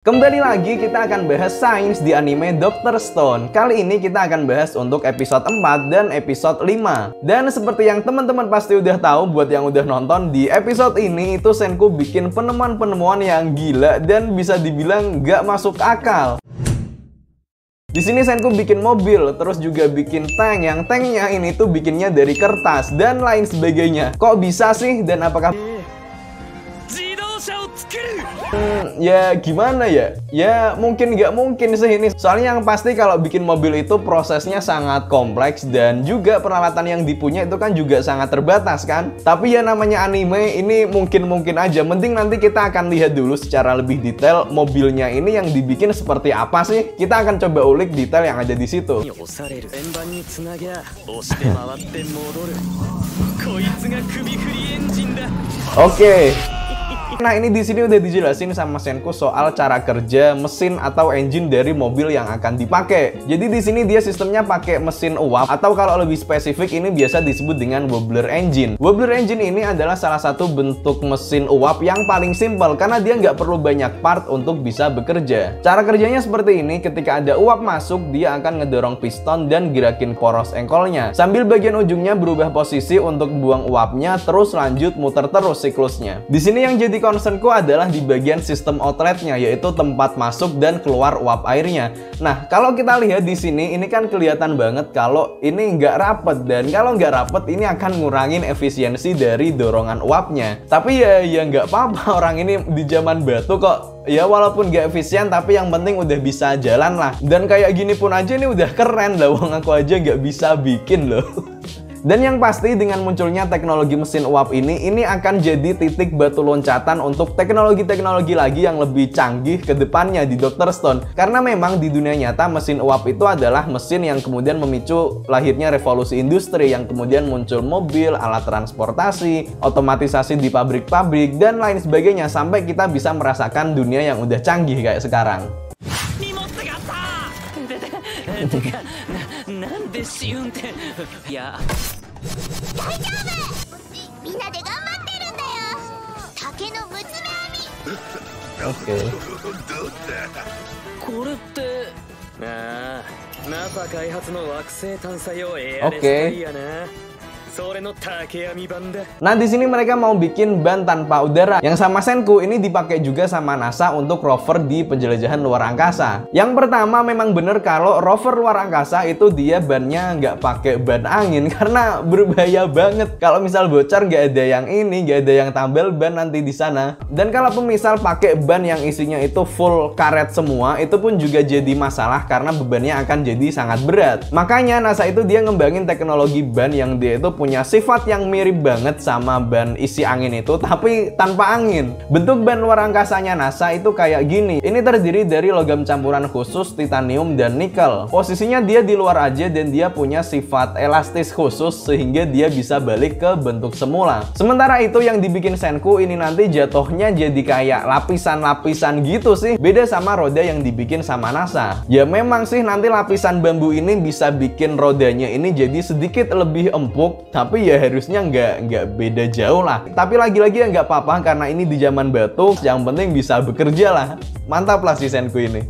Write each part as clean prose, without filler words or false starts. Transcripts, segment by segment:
Kembali lagi kita akan bahas sains di anime Dr. Stone. Kali ini kita akan bahas untuk episode 4 dan episode 5. Dan seperti yang teman-teman pasti udah tahu, buat yang udah nonton, di episode ini itu Senku bikin penemuan-penemuan yang gila dan bisa dibilang gak masuk akal. Di sini Senku bikin mobil, terus juga bikin tank, yang tanknya ini tuh bikinnya dari kertas dan lain sebagainya. Kok bisa sih, dan apakah ya gimana ya? Ya mungkin nggak mungkin sih ini. Soalnya yang pasti kalau bikin mobil itu prosesnya sangat kompleks dan juga peralatan yang dipunya itu kan juga sangat terbatas kan. Tapi ya namanya anime, ini mungkin-mungkin aja. Mending nanti kita akan lihat dulu secara lebih detail mobilnya ini yang dibikin seperti apa sih. Kita akan coba ulik detail yang ada di situ. Oke. Nah, ini di sini udah dijelasin sama Senku soal cara kerja mesin atau engine dari mobil yang akan dipakai. Jadi di sini dia sistemnya pakai mesin uap, atau kalau lebih spesifik ini biasa disebut dengan wobbler engine. Wobbler engine ini adalah salah satu bentuk mesin uap yang paling simpel karena dia nggak perlu banyak part untuk bisa bekerja. Cara kerjanya seperti ini, ketika ada uap masuk, dia akan ngedorong piston dan gerakin poros engkolnya. Sambil bagian ujungnya berubah posisi untuk buang uapnya, terus lanjut muter terus siklusnya. Di sini yang jadi concernku adalah di bagian sistem outletnya, yaitu tempat masuk dan keluar uap airnya. Nah, kalau kita lihat di sini, ini kan kelihatan banget kalau ini nggak rapet, dan kalau nggak rapet ini akan ngurangin efisiensi dari dorongan uapnya. Tapi ya nggak apa-apa, orang ini di zaman batu kok. Ya walaupun nggak efisien, tapi yang penting udah bisa jalan lah. Dan kayak gini pun aja ini udah keren lah, wong aku aja nggak bisa bikin loh. Dan yang pasti dengan munculnya teknologi mesin uap ini akan jadi titik batu loncatan untuk teknologi-teknologi lagi yang lebih canggih ke depannya di Dr. Stone. Karena memang di dunia nyata mesin uap itu adalah mesin yang kemudian memicu lahirnya revolusi industri, yang kemudian muncul mobil, alat transportasi, otomatisasi di pabrik-pabrik, dan lain sebagainya, sampai kita bisa merasakan dunia yang udah canggih kayak sekarang. Oke. Nah, di sini mereka mau bikin ban tanpa udara yang sama Senku ini dipakai juga sama NASA untuk rover di penjelajahan luar angkasa. Yang pertama memang bener kalau rover luar angkasa itu dia bannya nggak pakai ban angin karena berbahaya banget. Kalau misal bocor nggak ada yang ini, nggak ada yang tambal ban nanti di sana. Dan kalau misal pakai ban yang isinya itu full karet semua, itu pun juga jadi masalah karena bebannya akan jadi sangat berat. Makanya NASA itu dia ngembangin teknologi ban yang dia itu punya sifat yang mirip banget sama ban isi angin itu, tapi tanpa angin. Bentuk ban luar angkasanya NASA itu kayak gini. Ini terdiri dari logam campuran khusus, titanium, dan nikel. Posisinya dia di luar aja dan dia punya sifat elastis khusus sehingga dia bisa balik ke bentuk semula. Sementara itu yang dibikin Senku ini nanti jatuhnya jadi kayak lapisan-lapisan gitu sih. Beda sama roda yang dibikin sama NASA. Ya memang sih nanti lapisan bambu ini bisa bikin rodanya ini jadi sedikit lebih empuk, tapi ya harusnya nggak beda jauh lah. Tapi lagi-lagi ya nggak apa-apa karena ini di zaman batu, yang penting bisa bekerja lah. Mantap lah si Senku ini.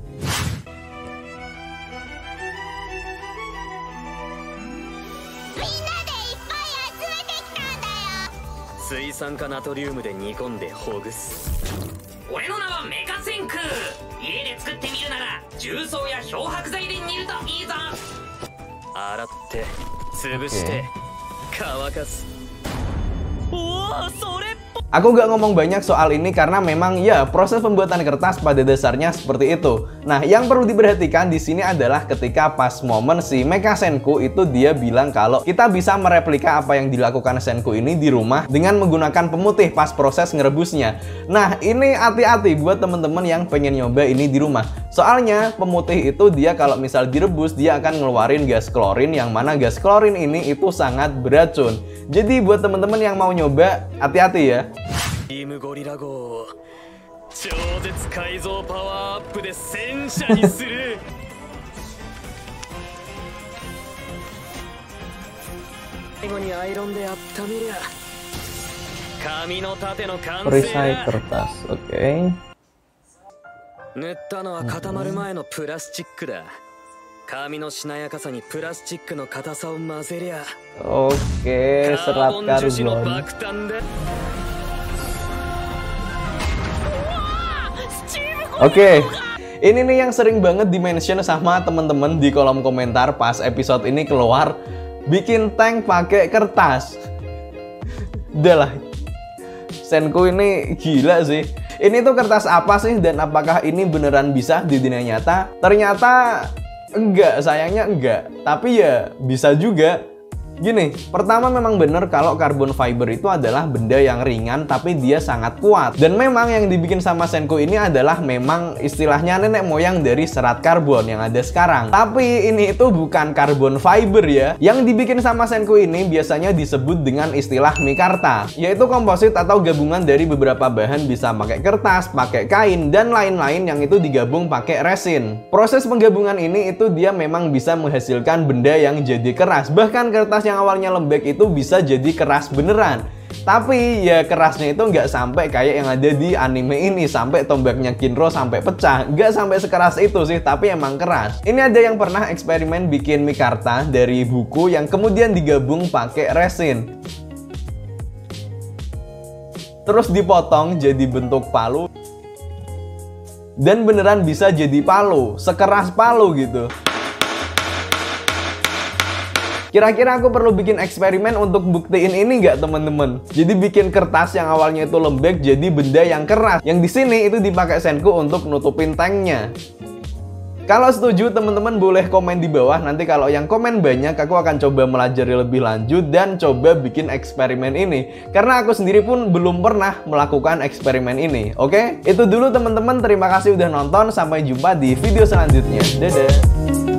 Aku nggak ngomong banyak soal ini karena memang ya proses pembuatan kertas pada dasarnya seperti itu. Nah, yang perlu diperhatikan di sini adalah ketika pas momen si Mecha Senku itu dia bilang kalau kita bisa mereplika apa yang dilakukan Senku ini di rumah dengan menggunakan pemutih pas proses ngerebusnya. Nah, ini hati-hati buat temen-temen yang pengen nyoba ini di rumah. Soalnya pemutih itu dia kalau misal direbus dia akan ngeluarin gas klorin, yang mana gas klorin ini itu sangat beracun. Jadi buat temen-temen yang mau nyoba, hati-hati ya. Perisai kertas, oke. 塗ったのは固まる前のプラスチックだ。紙のしなやかさにプラスチックの硬さを混ぜりゃ Oke, カー serat ボン樹脂の karbon. 爆弾だ。 Oke, ini nih yang sering banget di-mention sama temen-temen di kolom komentar pas episode ini keluar. Bikin tank pakai kertas. Udah lah, Senku ini gila sih. Ini tuh kertas apa sih dan apakah ini beneran bisa di dunia nyata? Ternyata enggak, sayangnya enggak. Tapi ya bisa juga. Gini, pertama memang bener kalau carbon fiber itu adalah benda yang ringan tapi dia sangat kuat. Dan memang yang dibikin sama Senku ini adalah memang istilahnya nenek moyang dari serat karbon yang ada sekarang. Tapi ini itu bukan carbon fiber ya. Yang dibikin sama Senku ini biasanya disebut dengan istilah mikarta, yaitu komposit atau gabungan dari beberapa bahan, bisa pakai kertas, pakai kain, dan lain-lain yang itu digabung pakai resin. Proses penggabungan ini itu dia memang bisa menghasilkan benda yang jadi keras. Bahkan kertas yang awalnya lembek itu bisa jadi keras beneran. Tapi ya kerasnya itu nggak sampai kayak yang ada di anime ini, sampai tombaknya Kinro sampai pecah. Nggak sampai sekeras itu sih, tapi emang keras. Ini ada yang pernah eksperimen bikin mikarta dari buku yang kemudian digabung pakai resin, terus dipotong jadi bentuk palu, dan beneran bisa jadi palu, sekeras palu gitu. Kira-kira aku perlu bikin eksperimen untuk buktiin ini nggak teman-teman? Jadi bikin kertas yang awalnya itu lembek jadi benda yang keras. Yang di sini itu dipakai Senku untuk nutupin tanknya. Kalau setuju teman-teman boleh komen di bawah. Nanti kalau yang komen banyak aku akan coba melajari lebih lanjut dan coba bikin eksperimen ini. Karena aku sendiri pun belum pernah melakukan eksperimen ini. Oke? Itu dulu teman-teman. Terima kasih udah nonton. Sampai jumpa di video selanjutnya. Dadah!